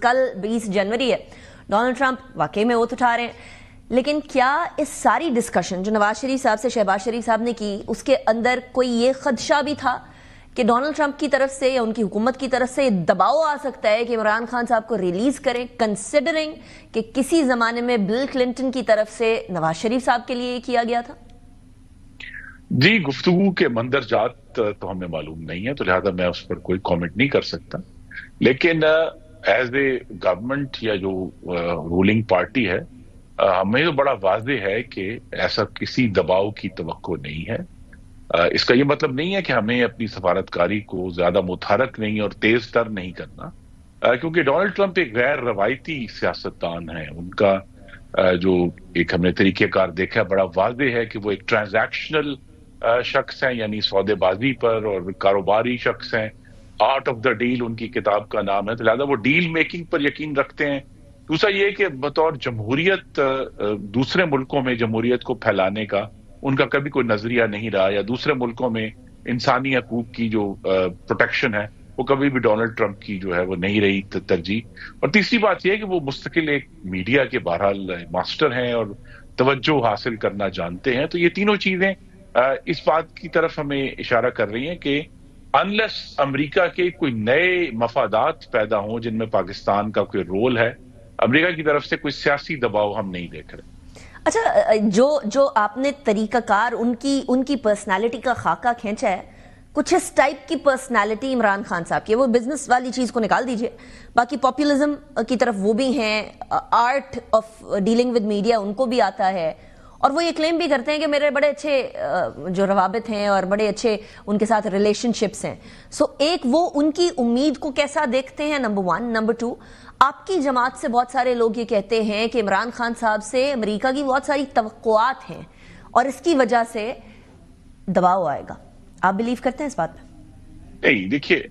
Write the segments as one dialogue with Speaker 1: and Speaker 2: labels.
Speaker 1: کل 20 جنوری ہے، Donald Trump واقعی میں اوتھ اٹھا رہے ہیں، لیکن کیا اس ساری ڈسکشن جو نواز شریف صاحب سے شہباز شریف صاحب نے کی، اس کے اندر کوئی یہ خدشہ بھی تھا کہ ڈونلڈ ٹرمپ کی طرف سے یا ان کی حکومت کی طرف سے دباؤ آ سکتا ہے کہ عمران خان صاحب کو ریلیز کریں، کنسیڈرنگ کہ کسی زمانے میں بل کلنٹن کی طرف سے نواز شریف صاحب کے لیے یہ کیا گیا تھا؟
Speaker 2: جی، گفتگو کے مندرجات تو ہمیں معلوم نہیں ہے، تو لہذا میں اس پر کوئی کامنٹ نہیں کر سکتا، لیکن ایز اے گورنمنٹ یا جو رولنگ پارٹی ہے، ہمیں تو بڑا واضح ہے کہ ایسا کسی دباؤ کی توقع نہیں ہے۔ اس کا یہ مطلب نہیں ہے کہ ہمیں اپنی سفارتکاری کو زیادہ متحرک نہیں اور تیز تر نہیں کرنا، کیونکہ ڈونلڈ ٹرمپ ایک غیر روایتی سیاستدان ہے۔ ان کا جو ایک ہم نے طریقہ کار دیکھا ہے بڑا واضح ہے کہ وہ ایک ٹرانزیکشنل شخص ہیں، یعنی سودے بازی پر اور کاروباری شخص ہیں۔ آرٹ آف دا ڈیل ان کی کتاب کا نام ہے، تو لہٰذا وہ ڈیل میکنگ پر یقین رکھتے ہیں۔ دوسرا یہ کہ بطور جمہوریت دوسرے ملکوں میں جمہوریت کو پھیلانے کا ان کا کبھی کوئی نظریہ نہیں رہا، یا دوسرے ملکوں میں انسانی حقوق کی جو پروٹیکشن ہے وہ کبھی بھی ڈونلڈ ٹرمپ کی جو ہے وہ نہیں رہی ترجیح۔ اور تیسری بات یہ ہے کہ وہ مستقل ایک میڈیا کے بہرحال ماسٹر ہیں اور توجہ حاصل کرنا جانتے ہیں، تو یہ تینوں چیزیں اس بات کی طرف ہمیں اشارہ کر رہی ہیں کہ انلیس امریکہ کے کوئی نئے مفادات پیدا ہوں جن میں پاکستان کا کوئی رول ہے، امریکہ کی طرف سے کوئی سیاسی دباؤ ہم نہیں دیکھ رہے۔
Speaker 1: اچھا، جو آپ نے طریقہ کار ان کی پرسنالٹی کا خاکہ کھینچا ہے، کچھ اس ٹائپ کی پرسنالٹی عمران خان صاحب کی، وہ بزنس والی چیز کو نکال دیجئے، باقی پاپولزم کی طرف وہ بھی ہیں، art of dealing with media ان کو بھی آتا ہے، اور وہ یہ کلیم بھی کرتے ہیں کہ میرے بڑے اچھے جو روابط ہیں اور بڑے اچھے ان کے ساتھ ریلیشن شپس ہیں۔ سو ایک وہ ان کی امید کو کیسا دیکھتے ہیں، نمبر 1۔ نمبر 2، آپ کی جماعت سے بہت سارے لوگ یہ کہتے ہیں کہ عمران خان صاحب سے امریکہ کی بہت ساری توقعات ہیں اور اس کی وجہ سے دباؤ آئے گا، آپ بلیو کرتے ہیں اس بات پہ؟
Speaker 2: نہیں، دیکھیے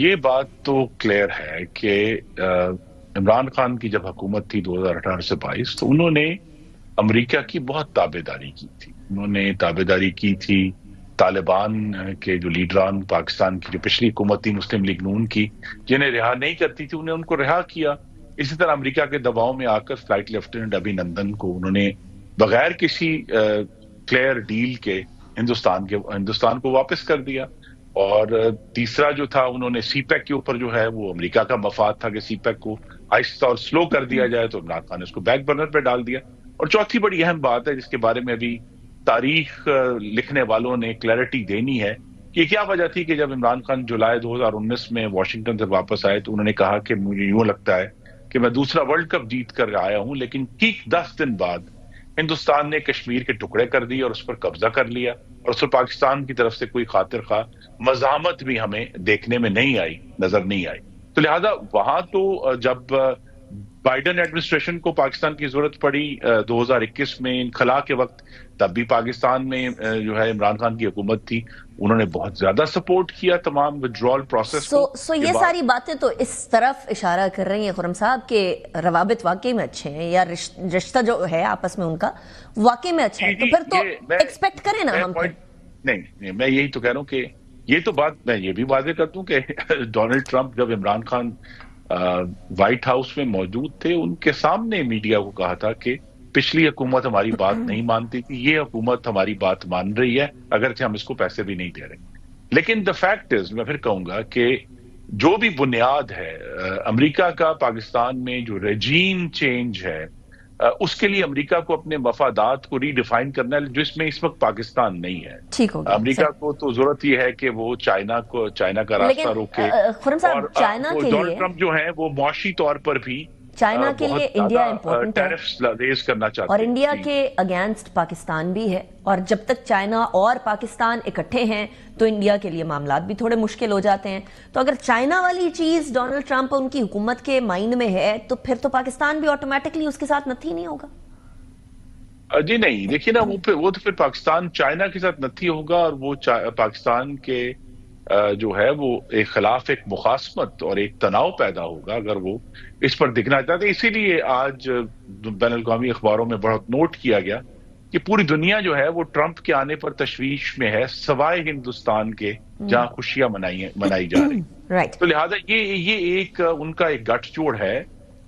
Speaker 2: یہ بات تو کلیئر ہے کہ عمران خان کی جب حکومت تھی 2018 سے 22 تو انہوں نے امریکہ کی بہت تابع داری کی تھی۔ انہوں نے تابع داری کی تھی طالبان کے جو لیڈران پاکستان کی جو پچھلی حکومت تھی مسلم لیگ نون کی، جنہیں رہا نہیں کرتی تھی، انہیں ان کو رہا کیا۔ اسی طرح امریکہ کے دباؤ میں آ کر فلائٹ لیفٹیننٹ ابھی نندن کو انہوں نے بغیر کسی کلیئر ڈیل کے ہندوستان کو واپس کر دیا۔ اور تیسرا جو تھا، انہوں نے سی پیک کے اوپر جو ہے وہ امریکہ کا مفاد تھا کہ سی پیک کو آہستہ اور سلو کر دیا جائے، تو عمران خان نے اس کو بیک برنر پہ ڈال دیا۔ اور چوتھی بڑی اہم بات ہے جس کے بارے میں ابھی تاریخ لکھنے والوں نے کلیئرٹی دینی ہے کہ کیا وجہ تھی کہ جب عمران خان جولائی 2019 میں واشنگٹن سے واپس آئے تو انہوں نے کہا کہ مجھے یوں لگتا ہے کہ میں دوسرا ورلڈ کپ جیت کر آیا ہوں، لیکن ٹھیک 10 دن بعد ہندوستان نے کشمیر کے ٹکڑے کر دیے اور اس پر قبضہ کر لیا، اور اس پر پاکستان کی طرف سے کوئی خاطر خواہ مزاحمت بھی ہمیں دیکھنے میں نظر نہیں آئی۔ تو لہذا وہاں تو جب بائیڈن ایڈمنسٹریشن کو پاکستان کی ضرورت پڑی 2021 میں انخلا کے وقت، تب بھی پاکستان میں جو ہے عمران خان کی حکومت تھی، انہوں نے بہت زیادہ سپورٹ کیا تمام وڈرول پروسیس کو۔
Speaker 1: سو یہ ساری باتیں تو اس طرف اشارہ کر رہی ہیں خرم صاحب کہ روابط واقعی میں اچھے ہیں، یا رشتہ جو ہے آپس میں ان کا واقعی میں اچھا ہے، تو پھر تو ایکسپیکٹ کریں نا ہم۔
Speaker 2: نہیں، میں یہی تو کہہ رہا ہوں کہ یہ تو بات میں یہ بھی واضح کر دوں کہ ڈونلڈ ٹرمپ جب عمران خان وائٹ ہاؤس میں موجود تھے، ان کے سامنے میڈیا کو کہا تھا کہ پچھلی حکومت ہماری بات نہیں مانتی تھی، یہ حکومت ہماری بات مان رہی ہے اگرچہ ہم اس کو پیسے بھی نہیں دے رہے۔ لیکن دا فیکٹ از، میں پھر کہوں گا کہ جو بھی بنیاد ہے امریکہ کا پاکستان میں جو رجیم چینج ہے، اس کے لیے امریکہ کو اپنے مفادات کو ری ڈیفائن کرنا ہے، جس میں اس وقت پاکستان نہیں ہے۔ امریکہ کو تو ضرورت یہ ہے کہ وہ چائنا کا راستہ روکے، اور ڈونلڈ ٹرمپ جو ہیں وہ معاشی طور پر بھی
Speaker 1: چائنا کے لیے انڈیا امپورٹنٹ ہے
Speaker 2: ٹیرفز ریز کرنا چاہتے ہیں،
Speaker 1: اور انڈیا کے اگینسٹ پاکستان بھی ہے، اور جب تک چائنا اور پاکستان اکٹھے ہیں تو انڈیا کے لیے معاملات بھی تھوڑے مشکل ہو جاتے ہیں۔ تو اگر چائنا والی چیز ڈونلڈ ٹرمپ ان کی حکومت کے مائنڈ میں ہے تو پھر تو پاکستان بھی آٹومیٹکلی اس کے ساتھ نتھی نہیں ہوگا۔
Speaker 2: جی نہیں، دیکھیے نا، وہ تو پھر پاکستان چائنا کے ساتھ نتھی ہوگا، اور وہ پاکستان کے جو ہے وہ ایک خلاف ایک مخاصمت اور ایک تناؤ پیدا ہوگا اگر وہ اس پر دکھنا چاہتے ہیں۔ اسی لیے آج بین الاقوامی اخباروں میں بہت نوٹ کیا گیا کہ پوری دنیا جو ہے وہ ٹرمپ کے آنے پر تشویش میں ہے، سوائے ہندوستان کے جہاں خوشیاں منائی جا رہی.
Speaker 1: رائٹ.
Speaker 2: تو لہٰذا یہ ایک ان کا ایک گٹھ جوڑ ہے.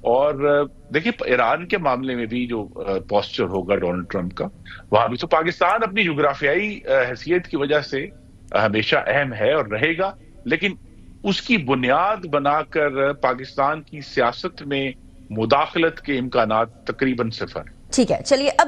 Speaker 2: اور دیکھیں ایران کے معاملے میں بھی جو پوسچر ہوگا ڈونلڈ ٹرمپ کا, وہاں بھی تو پاکستان اپنی جغرافیائی حیثیت کی وجہ سے ہمیشہ اہم ہے اور رہے گا, لیکن اس کی بنیاد بنا کر پاکستان کی سیاست میں مداخلت کے امکانات تقریباً صفر.
Speaker 1: ٹھیک ہے, چلیے اب